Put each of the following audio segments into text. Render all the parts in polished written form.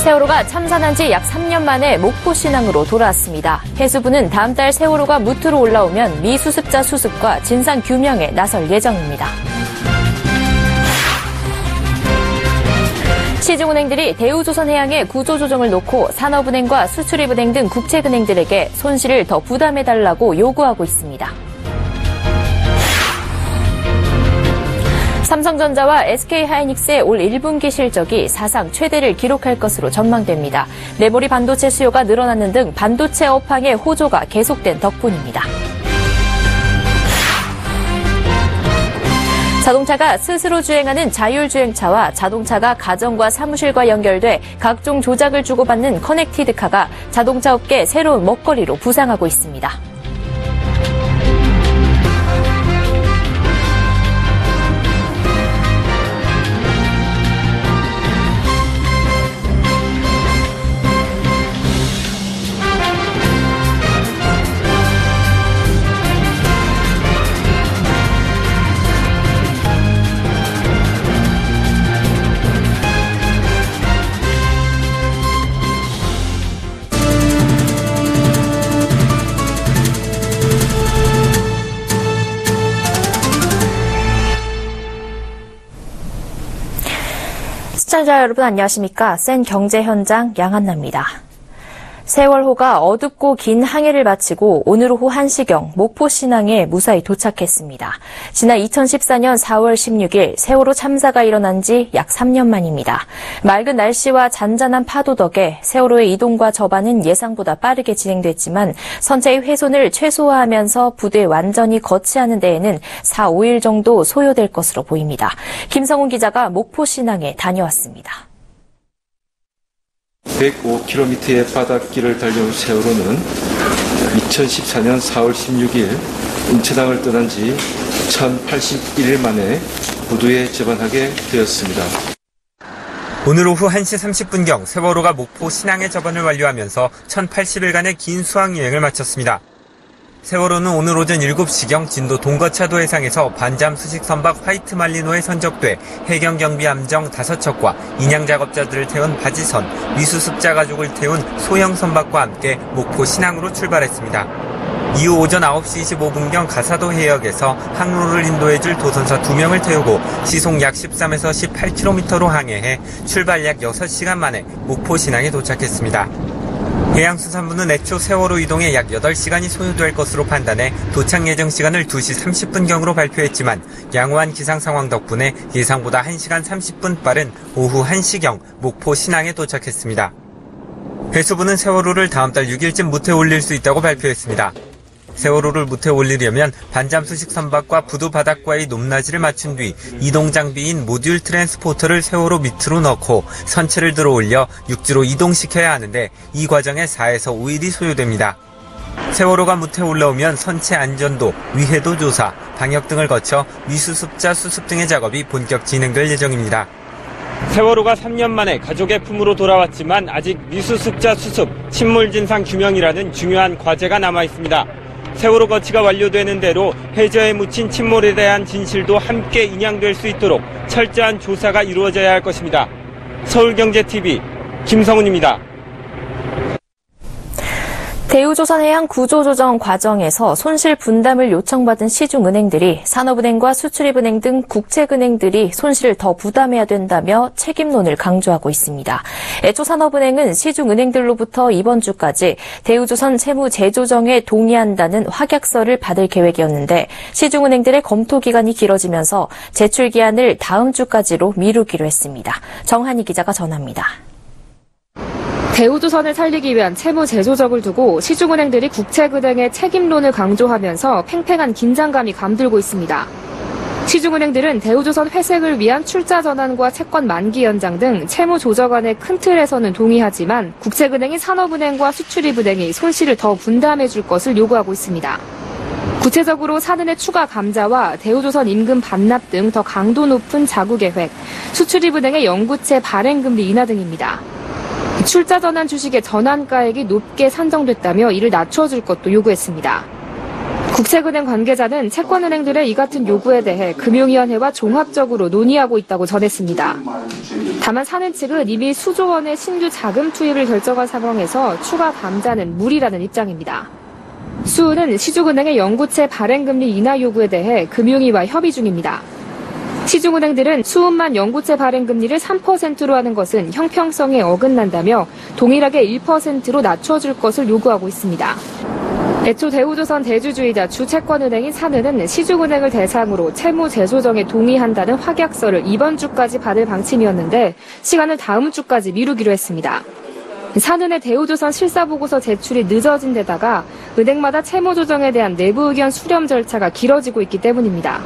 세월호가 참사난 지 약 3년 만에 목포 신항으로 돌아왔습니다. 해수부는 다음 달 세월호가 무트로 올라오면 미수습자 수습과 진상 규명에 나설 예정입니다. 시중은행들이 대우조선해양의 구조조정을 놓고 산업은행과 수출입은행 등 국책은행들에게 손실을 더 부담해달라고 요구하고 있습니다. 삼성전자와 SK하이닉스의 올 1분기 실적이 사상 최대를 기록할 것으로 전망됩니다. 메모리 반도체 수요가 늘어나는 등 반도체 업황의 호조가 계속된 덕분입니다. 자동차가 스스로 주행하는 자율주행차와 자동차가 가정과 사무실과 연결돼 각종 조작을 주고받는 커넥티드카가 자동차 업계 새로운 먹거리로 부상하고 있습니다. 시청자 여러분 안녕하십니까? 센 경제 현장 양한나입니다. 세월호가 어둡고 긴 항해를 마치고 오늘 오후 1시경 목포 신항에 무사히 도착했습니다. 지난 2014년 4월 16일 세월호 참사가 일어난 지 약 3년 만입니다. 맑은 날씨와 잔잔한 파도 덕에 세월호의 이동과 접안은 예상보다 빠르게 진행됐지만 선체의 훼손을 최소화하면서 부두에 완전히 거치하는 데에는 4, 5일 정도 소요될 것으로 보입니다. 김성훈 기자가 목포 신항에 다녀왔습니다. 105km의 바닷길을 달려온 세월호는 2014년 4월 16일 인천항을 떠난 지 1081일 만에 부두에 접안하게 되었습니다. 오늘 오후 1시 30분경 세월호가 목포 신항의 접안을 완료하면서 1080일간의 긴 수항여행을 마쳤습니다. 세월호는 오늘 오전 7시경 진도 동거차도 해상에서 반잠 수식 선박 화이트 말리노에 선적돼 해경경비함정 5척과 인양작업자들을 태운 바지선, 미수습자 가족을 태운 소형 선박과 함께 목포 신항으로 출발했습니다. 이후 오전 9시 25분경 가사도 해역에서 항로를 인도해줄 도선사 2명을 태우고 시속 약 13에서 18km로 항해해 출발 약 6시간 만에 목포 신항에 도착했습니다. 해양수산부는 애초 세월호 이동에 약 8시간이 소요될 것으로 판단해 도착 예정 시간을 2시 30분경으로 발표했지만 양호한 기상 상황 덕분에 예상보다 1시간 30분 빠른 오후 1시경 목포 신항에 도착했습니다. 해수부는 세월호를 다음 달 6일쯤 무트에 올릴 수 있다고 발표했습니다. 세월호를 무트에 올리려면 반잠 수식 선박과 부두 바닥과의 높낮이를 맞춘 뒤 이동 장비인 모듈 트랜스포터를 세월호 밑으로 넣고 선체를 들어 올려 육지로 이동시켜야 하는데 이 과정에 4에서 5일이 소요됩니다. 세월호가 무트에 올라오면 선체 안전도, 위해도 조사, 방역 등을 거쳐 미수습자 수습 등의 작업이 본격 진행될 예정입니다. 세월호가 3년 만에 가족의 품으로 돌아왔지만 아직 미수습자 수습, 침몰 진상 규명이라는 중요한 과제가 남아 있습니다. 세월호 거치가 완료되는 대로 해저에 묻힌 침몰에 대한 진실도 함께 인양될 수 있도록 철저한 조사가 이루어져야 할 것입니다. 서울경제TV 김성훈입니다. 대우조선해양 구조조정 과정에서 손실 분담을 요청받은 시중은행들이 산업은행과 수출입은행 등 국책은행들이 손실을 더 부담해야 된다며 책임론을 강조하고 있습니다. 애초 산업은행은 시중은행들로부터 이번 주까지 대우조선 채무 재조정에 동의한다는 확약서를 받을 계획이었는데 시중은행들의 검토 기간이 길어지면서 제출 기한을 다음 주까지로 미루기로 했습니다. 정한희 기자가 전합니다. 대우조선을 살리기 위한 채무 재조정을 두고 시중은행들이 국책은행의 책임론을 강조하면서 팽팽한 긴장감이 감돌고 있습니다. 시중은행들은 대우조선 회색을 위한 출자 전환과 채권 만기 연장 등 채무 조정안의 큰 틀에서는 동의하지만 국책은행인 산업은행과 수출입은행이 손실을 더 분담해 줄 것을 요구하고 있습니다. 구체적으로 사는의 추가 감자와 대우조선 임금 반납 등 더 강도 높은 자구 계획, 수출입은행의 영구채 발행금리 인하 등입니다. 출자 전환 주식의 전환가액이 높게 산정됐다며 이를 낮춰줄 것도 요구했습니다. 국책은행 관계자는 채권은행들의 이 같은 요구에 대해 금융위원회와 종합적으로 논의하고 있다고 전했습니다. 다만 사내 측은 이미 수조 원의 신규 자금 투입을 결정한 상황에서 추가 감자는 무리라는 입장입니다. 수은은 시중은행의 영구채 발행금리 인하 요구에 대해 금융위와 협의 중입니다. 시중은행들은 수은만 영구채 발행금리를 3%로 하는 것은 형평성에 어긋난다며 동일하게 1%로 낮춰줄 것을 요구하고 있습니다. 애초 대우조선 대주주이자 주채권은행인 산은은 시중은행을 대상으로 채무 재조정에 동의한다는 확약서를 이번 주까지 받을 방침이었는데 시간을 다음 주까지 미루기로 했습니다. 산은의 대우조선 실사보고서 제출이 늦어진 데다가 은행마다 채무 조정에 대한 내부 의견 수렴 절차가 길어지고 있기 때문입니다.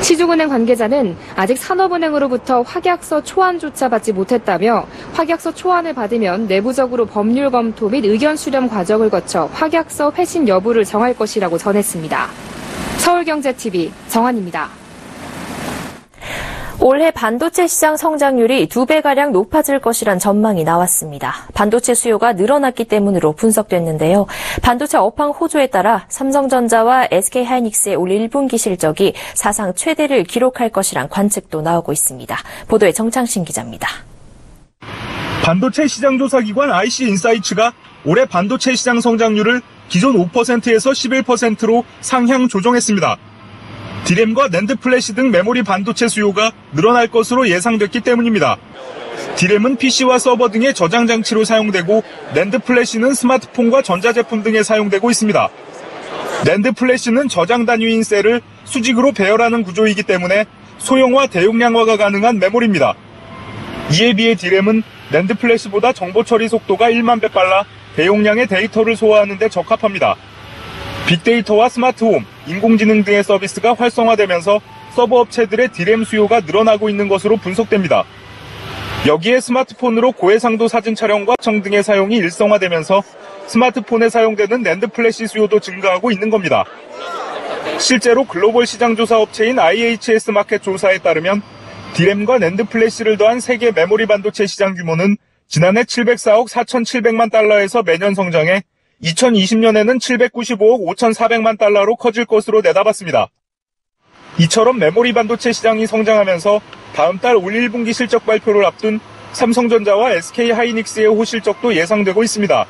시중은행 관계자는 아직 산업은행으로부터 확약서 초안조차 받지 못했다며 확약서 초안을 받으면 내부적으로 법률 검토 및 의견 수렴 과정을 거쳐 확약서 회신 여부를 정할 것이라고 전했습니다. 서울경제TV 정한입니다. 올해 반도체 시장 성장률이 2배가량 높아질 것이란 전망이 나왔습니다. 반도체 수요가 늘어났기 때문으로 분석됐는데요. 반도체 업황 호조에 따라 삼성전자와 SK하이닉스의 올 1분기 실적이 사상 최대를 기록할 것이란 관측도 나오고 있습니다. 보도에 정창신 기자입니다. 반도체 시장 조사기관 IC인사이츠가 올해 반도체 시장 성장률을 기존 5%에서 11%로 상향 조정했습니다. 디램과 낸드 플래시 등 메모리 반도체 수요가 늘어날 것으로 예상됐기 때문입니다. 디램은 PC와 서버 등의 저장 장치로 사용되고 낸드 플래시는 스마트폰과 전자제품 등에 사용되고 있습니다. 낸드 플래시는 저장 단위인 셀을 수직으로 배열하는 구조이기 때문에 소형화, 대용량화가 가능한 메모리입니다. 이에 비해 디램은 낸드 플래시보다 정보 처리 속도가 1만 배 빨라 대용량의 데이터를 소화하는 데 적합합니다. 빅데이터와 스마트홈, 인공지능 등의 서비스가 활성화되면서 서버 업체들의 디램 수요가 늘어나고 있는 것으로 분석됩니다. 여기에 스마트폰으로 고해상도 사진 촬영과 청 등의 사용이 일성화되면서 스마트폰에 사용되는 낸드 플래시 수요도 증가하고 있는 겁니다. 실제로 글로벌 시장 조사 업체인 IHS 마켓 조사에 따르면 디램과 낸드 플래시를 더한 세계 메모리 반도체 시장 규모는 지난해 704억 4,700만 달러에서 매년 성장해 2020년에는 795억 5,400만 달러로 커질 것으로 내다봤습니다. 이처럼 메모리 반도체 시장이 성장하면서 다음 달 올 1분기 실적 발표를 앞둔 삼성전자와 SK하이닉스의 호실적도 예상되고 있습니다.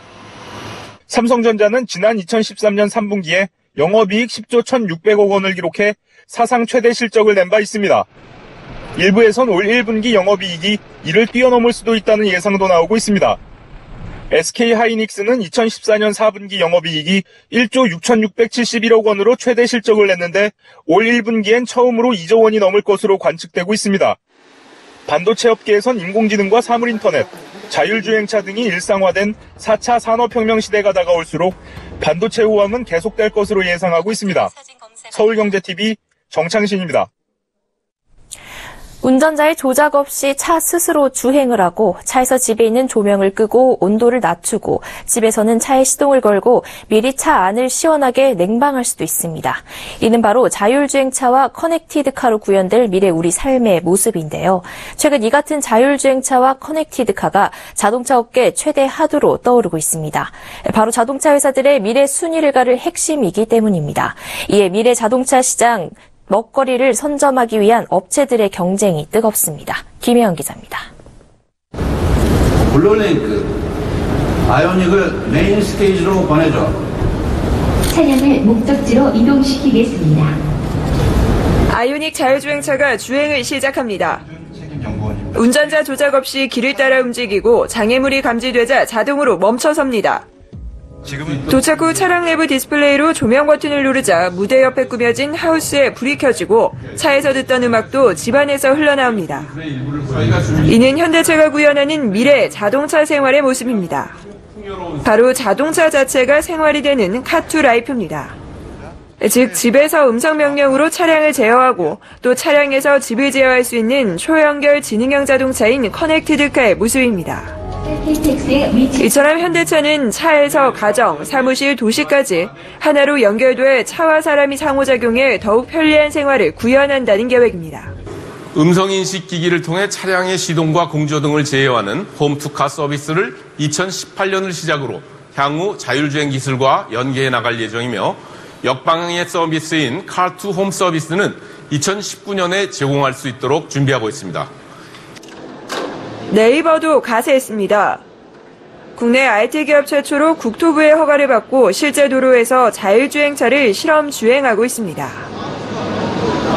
삼성전자는 지난 2013년 3분기에 영업이익 10조 1,600억 원을 기록해 사상 최대 실적을 낸 바 있습니다. 일부에선 올 1분기 영업이익이 이를 뛰어넘을 수도 있다는 예상도 나오고 있습니다. SK하이닉스는 2014년 4분기 영업이익이 1조 6,671억 원으로 최대 실적을 냈는데 올 1분기엔 처음으로 2조 원이 넘을 것으로 관측되고 있습니다. 반도체 업계에선 인공지능과 사물인터넷, 자율주행차 등이 일상화된 4차 산업혁명 시대가 다가올수록 반도체 호황은 계속될 것으로 예상하고 있습니다. 서울경제TV 정창신입니다. 운전자의 조작 없이 차 스스로 주행을 하고 차에서 집에 있는 조명을 끄고 온도를 낮추고 집에서는 차에 시동을 걸고 미리 차 안을 시원하게 냉방할 수도 있습니다. 이는 바로 자율주행차와 커넥티드카로 구현될 미래 우리 삶의 모습인데요. 최근 이 같은 자율주행차와 커넥티드카가 자동차 업계 최대 하두로 떠오르고 있습니다. 바로 자동차 회사들의 미래 순위를 가를 핵심이기 때문입니다. 이에 미래 자동차 시장 먹거리를 선점하기 위한 업체들의 경쟁이 뜨겁습니다. 김혜영 기자입니다. 블루링크, 아이오닉을 메인 스테이지로 보내줘. 차량을 목적지로 이동시키겠습니다. 아이오닉 자율주행차가 주행을 시작합니다. 운전자 조작 없이 길을 따라 움직이고 장애물이 감지되자 자동으로 멈춰섭니다. 도착 후 차량 내부 디스플레이로 조명 버튼을 누르자 무대 옆에 꾸며진 하우스에 불이 켜지고 차에서 듣던 음악도 집안에서 흘러나옵니다. 이는 현대차가 구현하는 미래 자동차 생활의 모습입니다. 바로 자동차 자체가 생활이 되는 카2 라이프입니다. 즉 집에서 음성 명령으로 차량을 제어하고 또 차량에서 집을 제어할 수 있는 초연결 지능형 자동차인 커넥티드카의 모습입니다. 이처럼 현대차는 차에서 가정, 사무실, 도시까지 하나로 연결돼 차와 사람이 상호작용해 더욱 편리한 생활을 구현한다는 계획입니다. 음성인식 기기를 통해 차량의 시동과 공조 등을 제어하는 홈투카 서비스를 2018년을 시작으로 향후 자율주행 기술과 연계해 나갈 예정이며 역방향의 서비스인 car2홈 서비스는 2019년에 제공할 수 있도록 준비하고 있습니다. 네이버도 가세했습니다. 국내 IT 기업 최초로 국토부의 허가를 받고 실제 도로에서 자율주행차를 실험 주행하고 있습니다.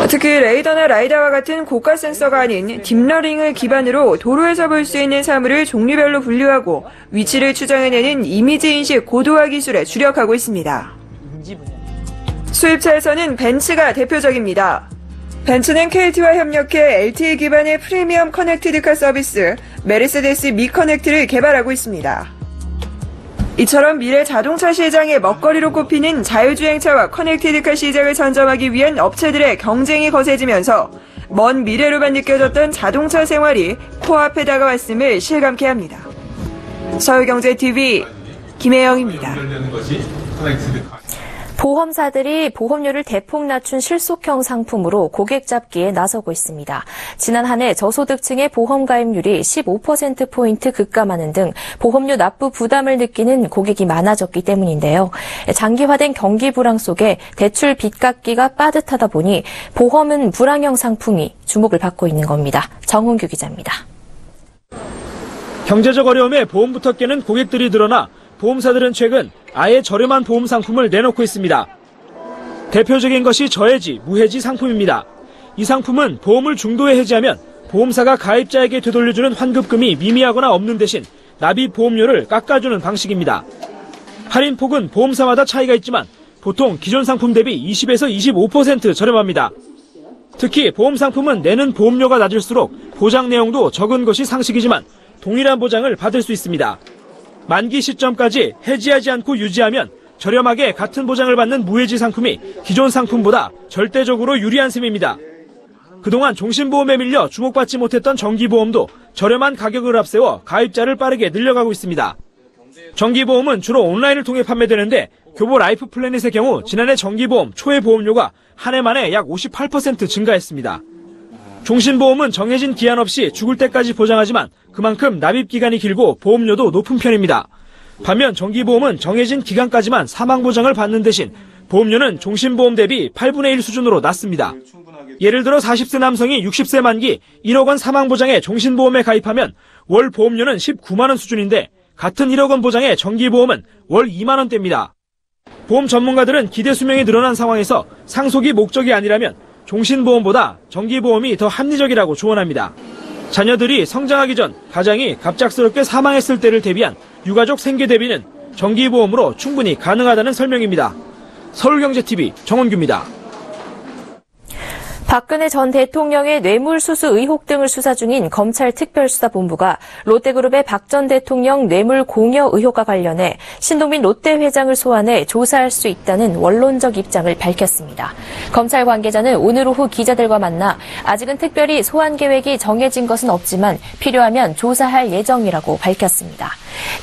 특히 레이더나 라이다와 같은 고가 센서가 아닌 딥러닝을 기반으로 도로에서 볼 수 있는 사물을 종류별로 분류하고 위치를 추정해내는 이미지 인식 고도화 기술에 주력하고 있습니다. 수입차에서는 벤츠가 대표적입니다. 벤츠는 KT와 협력해 LTE 기반의 프리미엄 커넥티드카 서비스 메르세데스 미커넥트를 개발하고 있습니다. 이처럼 미래 자동차 시장의 먹거리로 꼽히는 자율주행차와 커넥티드카 시장을 선점하기 위한 업체들의 경쟁이 거세지면서 먼 미래로만 느껴졌던 자동차 생활이 코앞에 다가왔음을 실감케 합니다. 서울경제TV 김혜영입니다. 보험사들이 보험료를 대폭 낮춘 실속형 상품으로 고객 잡기에 나서고 있습니다. 지난 한 해 저소득층의 보험 가입률이 15%포인트 급감하는 등 보험료 납부 부담을 느끼는 고객이 많아졌기 때문인데요. 장기화된 경기 불황 속에 대출 빚 갚기가 빠듯하다 보니 보험은 불황형 상품이 주목을 받고 있는 겁니다. 정훈규 기자입니다. 경제적 어려움에 보험부터 깨는 고객들이 늘어나 보험사들은 최근 아예 저렴한 보험 상품을 내놓고 있습니다. 대표적인 것이 저해지, 무해지 상품입니다. 이 상품은 보험을 중도에 해지하면 보험사가 가입자에게 되돌려주는 환급금이 미미하거나 없는 대신 납입 보험료를 깎아주는 방식입니다. 할인폭은 보험사마다 차이가 있지만 보통 기존 상품 대비 20에서 25% 저렴합니다. 특히 보험 상품은 내는 보험료가 낮을수록 보장 내용도 적은 것이 상식이지만 동일한 보장을 받을 수 있습니다. 만기 시점까지 해지하지 않고 유지하면 저렴하게 같은 보장을 받는 무해지 상품이 기존 상품보다 절대적으로 유리한 셈입니다. 그동안 종신보험에 밀려 주목받지 못했던 정기보험도 저렴한 가격을 앞세워 가입자를 빠르게 늘려가고 있습니다. 정기보험은 주로 온라인을 통해 판매되는데 교보 라이프 플래닛의 경우 지난해 정기보험 초회 보험료가 한 해 만에 약 58% 증가했습니다. 종신보험은 정해진 기한 없이 죽을 때까지 보장하지만 그만큼 납입 기간이 길고 보험료도 높은 편입니다. 반면 정기보험은 정해진 기간까지만 사망보장을 받는 대신 보험료는 종신보험 대비 8분의 1 수준으로 낮습니다. 예를 들어 40세 남성이 60세 만기 1억 원 사망보장에 종신보험에 가입하면 월 보험료는 19만 원 수준인데 같은 1억 원 보장의 정기보험은 월 2만 원대입니다. 보험 전문가들은 기대 수명이 늘어난 상황에서 상속이 목적이 아니라면 종신보험보다 정기보험이 더 합리적이라고 조언합니다. 자녀들이 성장하기 전 가장이 갑작스럽게 사망했을 때를 대비한 유가족 생계 대비는 정기보험으로 충분히 가능하다는 설명입니다. 서울경제TV 정원규입니다. 박근혜 전 대통령의 뇌물수수 의혹 등을 수사 중인 검찰 특별수사본부가 롯데그룹의 박 전 대통령 뇌물 공여 의혹과 관련해 신동빈 롯데 회장을 소환해 조사할 수 있다는 원론적 입장을 밝혔습니다. 검찰 관계자는 오늘 오후 기자들과 만나 아직은 특별히 소환 계획이 정해진 것은 없지만 필요하면 조사할 예정이라고 밝혔습니다.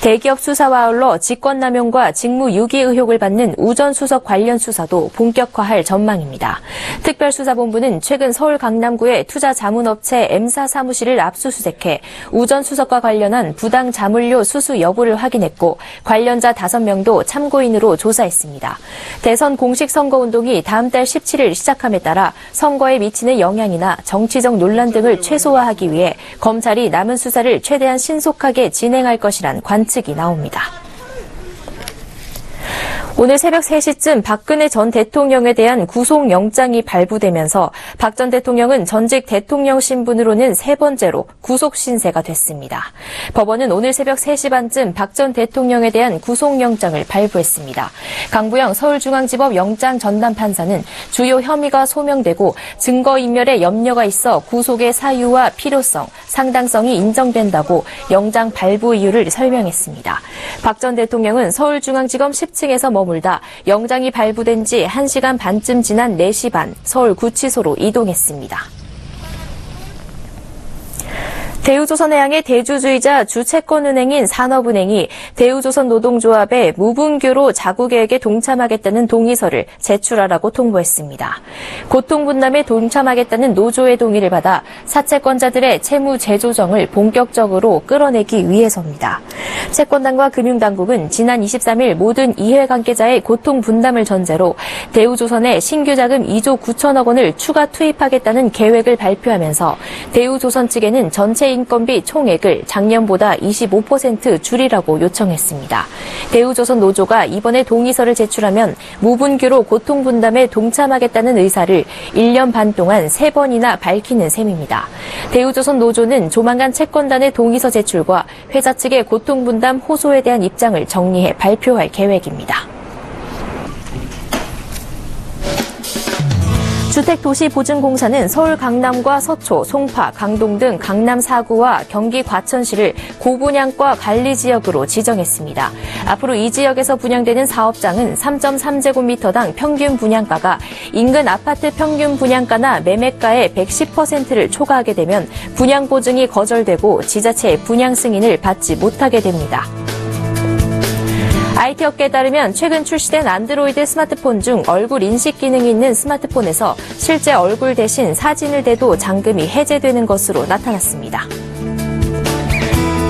대기업 수사와 아울러 직권남용과 직무유기 의혹을 받는 우 전 수석 관련 수사도 본격화할 전망입니다. 특별수사본부는 최근 서울 강남구의 투자자문업체 M사 사무실을 압수수색해 우 전 수석과 관련한 부당 자물료 수수 여부를 확인했고 관련자 5명도 참고인으로 조사했습니다. 대선 공식 선거운동이 다음 달 17일 시작함에 따라 선거에 미치는 영향이나 정치적 논란 등을 최소화하기 위해 검찰이 남은 수사를 최대한 신속하게 진행할 것이란 관측이 나옵니다. 오늘 새벽 3시쯤 박근혜 전 대통령에 대한 구속영장이 발부되면서 박 전 대통령은 전직 대통령 신분으로는 3번째로 구속 신세가 됐습니다. 법원은 오늘 새벽 3시 반쯤 박 전 대통령에 대한 구속영장을 발부했습니다. 강부영 서울중앙지법 영장 전담 판사는 주요 혐의가 소명되고 증거인멸에 염려가 있어 구속의 사유와 필요성, 상당성이 인정된다고 영장 발부 이유를 설명했습니다. 박 전 대통령은 서울중앙지검 10층에서 머물다 영장이 발부된 지 1시간 반쯤 지난 4시 반 서울 구치소로 이동했습니다. 대우조선해양의 대주주이자 주채권은행인 산업은행이 대우조선노동조합에 무분규로 자구계획에 동참하겠다는 동의서를 제출하라고 통보했습니다. 고통분담에 동참하겠다는 노조의 동의를 받아 사채권자들의 채무 재조정을 본격적으로 끌어내기 위해서입니다. 채권단과 금융당국은 지난 23일 모든 이해관계자의 고통분담을 전제로 대우조선에 신규 자금 2조 9천억 원을 추가 투입하겠다는 계획을 발표하면서 대우조선 측에는 전체 인건비 총액을 작년보다 25% 줄이라고 요청했습니다. 대우조선 노조가 이번에 동의서를 제출하면 무분규로 고통분담에 동참하겠다는 의사를 1년 반 동안 3번이나 밝히는 셈입니다. 대우조선 노조는 조만간 채권단의 동의서 제출과 회사 측의 고통분담 호소에 대한 입장을 정리해 발표할 계획입니다. 주택도시보증공사는 서울 강남과 서초, 송파, 강동 등 강남 4구와 경기 과천시를 고분양가 관리지역으로 지정했습니다. 앞으로 이 지역에서 분양되는 사업장은 3.3제곱미터당 평균 분양가가 인근 아파트 평균 분양가나 매매가의 110%를 초과하게 되면 분양 보증이 거절되고 지자체의 분양 승인을 받지 못하게 됩니다. IT 업계에 따르면 최근 출시된 안드로이드 스마트폰 중 얼굴 인식 기능이 있는 스마트폰에서 실제 얼굴 대신 사진을 대도 잔금이 해제되는 것으로 나타났습니다.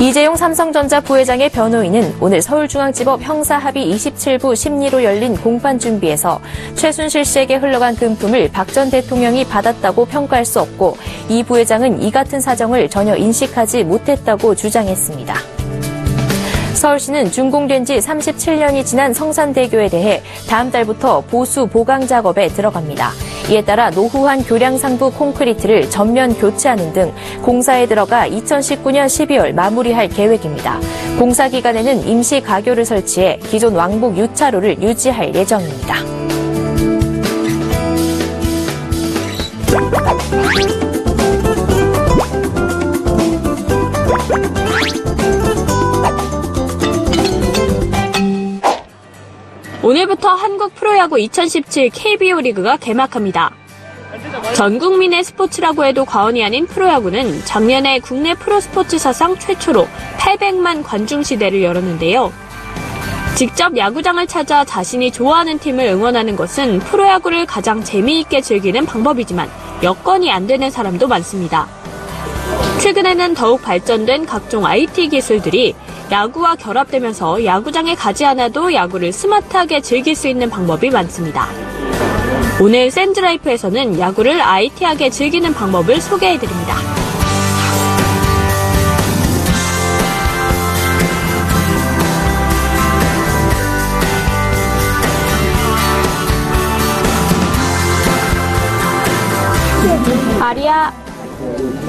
이재용 삼성전자 부회장의 변호인은 오늘 서울중앙지법 형사합의 27부 심리로 열린 공판준비에서 최순실 씨에게 흘러간 금품을 박 전 대통령이 받았다고 평가할 수 없고 이 부회장은 이 같은 사정을 전혀 인식하지 못했다고 주장했습니다. 서울시는 준공된 지 37년이 지난 성산대교에 대해 다음 달부터 보수 보강 작업에 들어갑니다. 이에 따라 노후한 교량상부 콘크리트를 전면 교체하는 등 공사에 들어가 2019년 12월 마무리할 계획입니다. 공사 기간에는 임시 가교를 설치해 기존 왕복 유차로를 유지할 예정입니다. 오늘부터 한국 프로야구 2017 KBO 리그가 개막합니다. 전 국민의 스포츠라고 해도 과언이 아닌 프로야구는 작년에 국내 프로스포츠 사상 최초로 800만 관중 시대를 열었는데요. 직접 야구장을 찾아 자신이 좋아하는 팀을 응원하는 것은 프로야구를 가장 재미있게 즐기는 방법이지만 여건이 안 되는 사람도 많습니다. 최근에는 더욱 발전된 각종 IT 기술들이 야구와 결합되면서 야구장에 가지 않아도 야구를 스마트하게 즐길 수 있는 방법이 많습니다. 오늘 샌드라이프에서는 야구를 IT하게 즐기는 방법을 소개해드립니다. 아리야,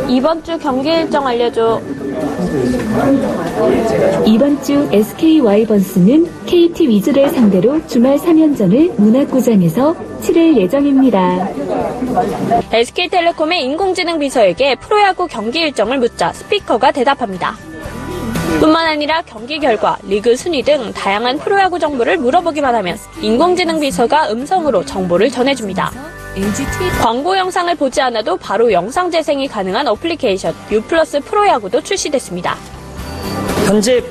이번 주 경기 일정 알려줘. 이번 주 SK 와이번스는 KT 위즈를 상대로 주말 3연전을 문학구장에서 치를 예정입니다. SK텔레콤의 인공지능 비서에게 프로야구 경기 일정을 묻자 스피커가 대답합니다. 뿐만 아니라 경기 결과, 리그 순위 등 다양한 프로야구 정보를 물어보기만 하면 인공지능 비서가 음성으로 정보를 전해줍니다. 광고 영상을 보지 않아도 바로 영상 재생이 가능한 어플리케이션 U+ 프로야구도 출시됐습니다. 현재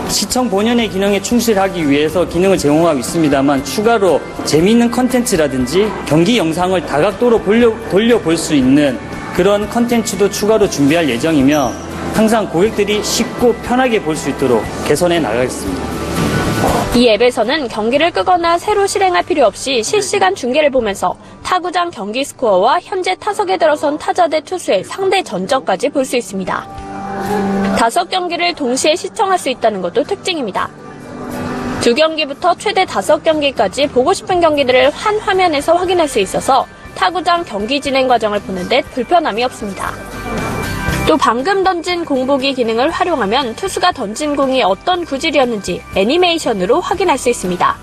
시청 본연의 기능에 충실하기 위해서 기능을 제공하고 있습니다만 추가로 재미있는 컨텐츠라든지 경기 영상을 다각도로 돌려볼 수 있는 그런 컨텐츠도 추가로 준비할 예정이며 항상 고객들이 쉽고 편하게 볼 수 있도록 개선해 나가겠습니다. 이 앱에서는 경기를 끄거나 새로 실행할 필요 없이 실시간 중계를 보면서 타구장 경기 스코어와 현재 타석에 들어선 타자 대 투수의 상대 전적까지 볼 수 있습니다. 5경기를 동시에 시청할 수 있다는 것도 특징입니다. 2경기부터 최대 5경기까지 보고 싶은 경기들을 한 화면에서 확인할 수 있어서 타구장 경기 진행 과정을 보는 데 불편함이 없습니다. 또 방금 던진 공보기 기능을 활용하면 투수가 던진 공이 어떤 구질이었는지 애니메이션으로 확인할 수 있습니다.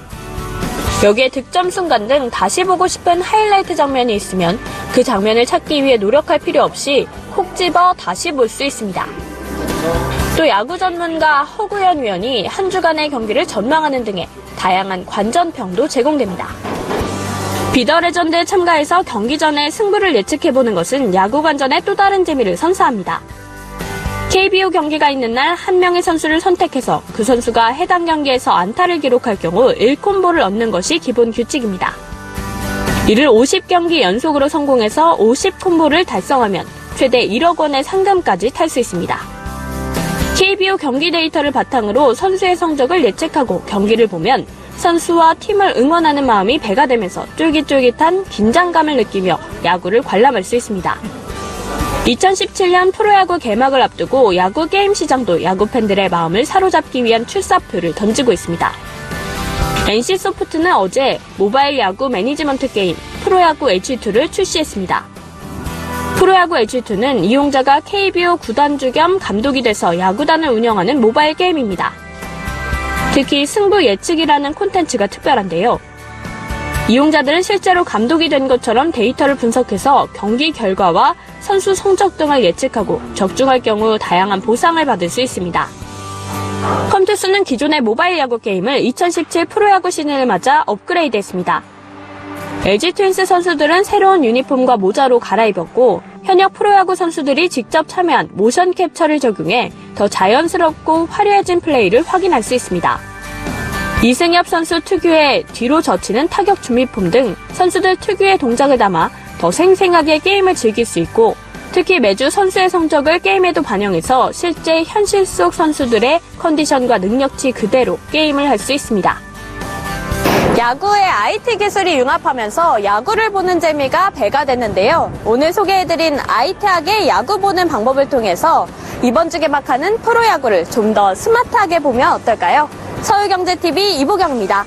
여기에 득점 순간 등 다시 보고 싶은 하이라이트 장면이 있으면 그 장면을 찾기 위해 노력할 필요 없이 콕 집어 다시 볼 수 있습니다. 또 야구 전문가 허구현 위원이 한 주간의 경기를 전망하는 등의 다양한 관전평도 제공됩니다. 비더 레전드에 참가해서 경기 전에 승부를 예측해보는 것은 야구 관전의 또 다른 재미를 선사합니다. KBO 경기가 있는 날 한 명의 선수를 선택해서 그 선수가 해당 경기에서 안타를 기록할 경우 1콤보를 얻는 것이 기본 규칙입니다. 이를 50경기 연속으로 성공해서 50콤보를 달성하면 최대 1억 원의 상금까지 탈 수 있습니다. KBO 경기 데이터를 바탕으로 선수의 성적을 예측하고 경기를 보면 선수와 팀을 응원하는 마음이 배가 되면서 쫄깃쫄깃한 긴장감을 느끼며 야구를 관람할 수 있습니다. 2017년 프로야구 개막을 앞두고 야구 게임 시장도 야구 팬들의 마음을 사로잡기 위한 출사표를 던지고 있습니다. NC소프트는 어제 모바일 야구 매니지먼트 게임 프로야구 H2를 출시했습니다. 프로야구 H2는 이용자가 KBO 구단주 겸 감독이 돼서 야구단을 운영하는 모바일 게임입니다. 특히 승부 예측이라는 콘텐츠가 특별한데요. 이용자들은 실제로 감독이 된 것처럼 데이터를 분석해서 경기 결과와 선수 성적 등을 예측하고 적중할 경우 다양한 보상을 받을 수 있습니다. 컴투스는 기존의 모바일 야구 게임을 2017 프로야구 시즌을 맞아 업그레이드했습니다. LG 트윈스 선수들은 새로운 유니폼과 모자로 갈아입었고 현역 프로야구 선수들이 직접 참여한 모션 캡처를 적용해 더 자연스럽고 화려해진 플레이를 확인할 수 있습니다. 이승엽 선수 특유의 뒤로 젖히는 타격 준비폼 등 선수들 특유의 동작을 담아 더 생생하게 게임을 즐길 수 있고 특히 매주 선수의 성적을 게임에도 반영해서 실제 현실 속 선수들의 컨디션과 능력치 그대로 게임을 할 수 있습니다. 야구에 IT 기술이 융합하면서 야구를 보는 재미가 배가 됐는데요. 오늘 소개해드린 IT하게 야구 보는 방법을 통해서 이번 주 개막하는 프로야구를 좀 더 스마트하게 보면 어떨까요? 서울경제TV 이보경입니다.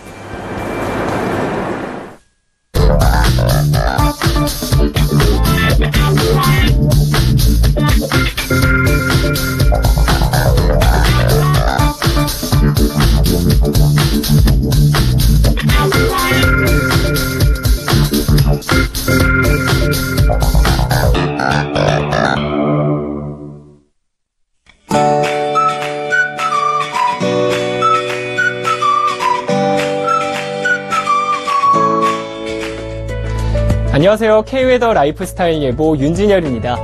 안녕하세요. K웨더 라이프스타일 예보 윤진열입니다.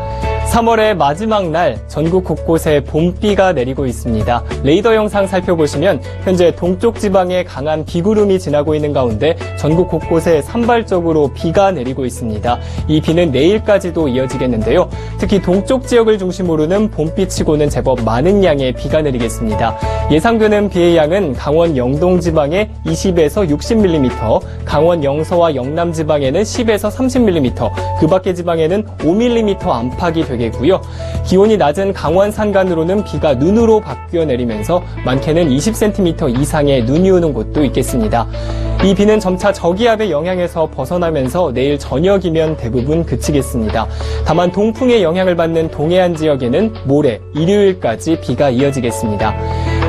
3월의 마지막 날 전국 곳곳에 봄비가 내리고 있습니다. 레이더 영상 살펴보시면 현재 동쪽 지방에 강한 비구름이 지나고 있는 가운데 전국 곳곳에 산발적으로 비가 내리고 있습니다. 이 비는 내일까지도 이어지겠는데요. 특히 동쪽 지역을 중심으로는 봄비치고는 제법 많은 양의 비가 내리겠습니다. 예상되는 비의 양은 강원 영동 지방에 20에서 60mm, 강원 영서와 영남 지방에는 10에서 30mm, 그 밖의 지방에는 5mm 안팎이 되겠습니다. 기온이 낮은 강원 산간으로는 비가 눈으로 바뀌어 내리면서 많게는 20cm 이상의 눈이 오는 곳도 있겠습니다. 이 비는 점차 저기압의 영향에서 벗어나면서 내일 저녁이면 대부분 그치겠습니다. 다만 동풍의 영향을 받는 동해안 지역에는 모레, 일요일까지 비가 이어지겠습니다.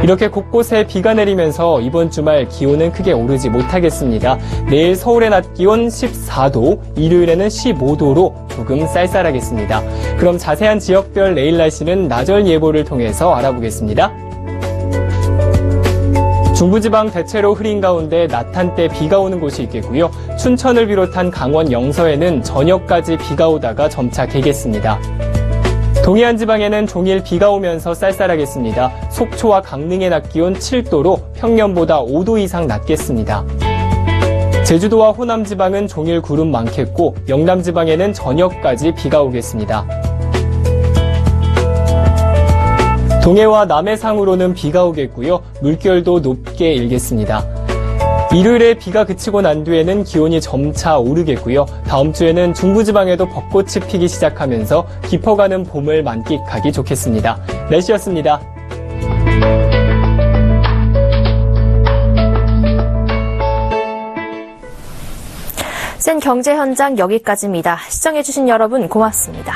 이렇게 곳곳에 비가 내리면서 이번 주말 기온은 크게 오르지 못하겠습니다. 내일 서울의 낮 기온 14도, 일요일에는 15도로 조금 쌀쌀하겠습니다. 그럼 자세한 지역별 내일 날씨는 나절 예보를 통해서 알아보겠습니다. 중부지방 대체로 흐린 가운데 낮 한때 비가 오는 곳이 있겠고요. 춘천을 비롯한 강원 영서에는 저녁까지 비가 오다가 점차 개겠습니다. 동해안 지방에는 종일 비가 오면서 쌀쌀하겠습니다. 속초와 강릉의 낮 기온 7도로 평년보다 5도 이상 낮겠습니다. 제주도와 호남 지방은 종일 구름 많겠고 영남 지방에는 저녁까지 비가 오겠습니다. 동해와 남해상으로는 비가 오겠고요. 물결도 높게 일겠습니다. 일요일에 비가 그치고 난 뒤에는 기온이 점차 오르겠고요. 다음 주에는 중부지방에도 벚꽃이 피기 시작하면서 깊어가는 봄을 만끽하기 좋겠습니다. 날씨였습니다. 센 경제 현장 여기까지입니다. 시청해주신 여러분 고맙습니다.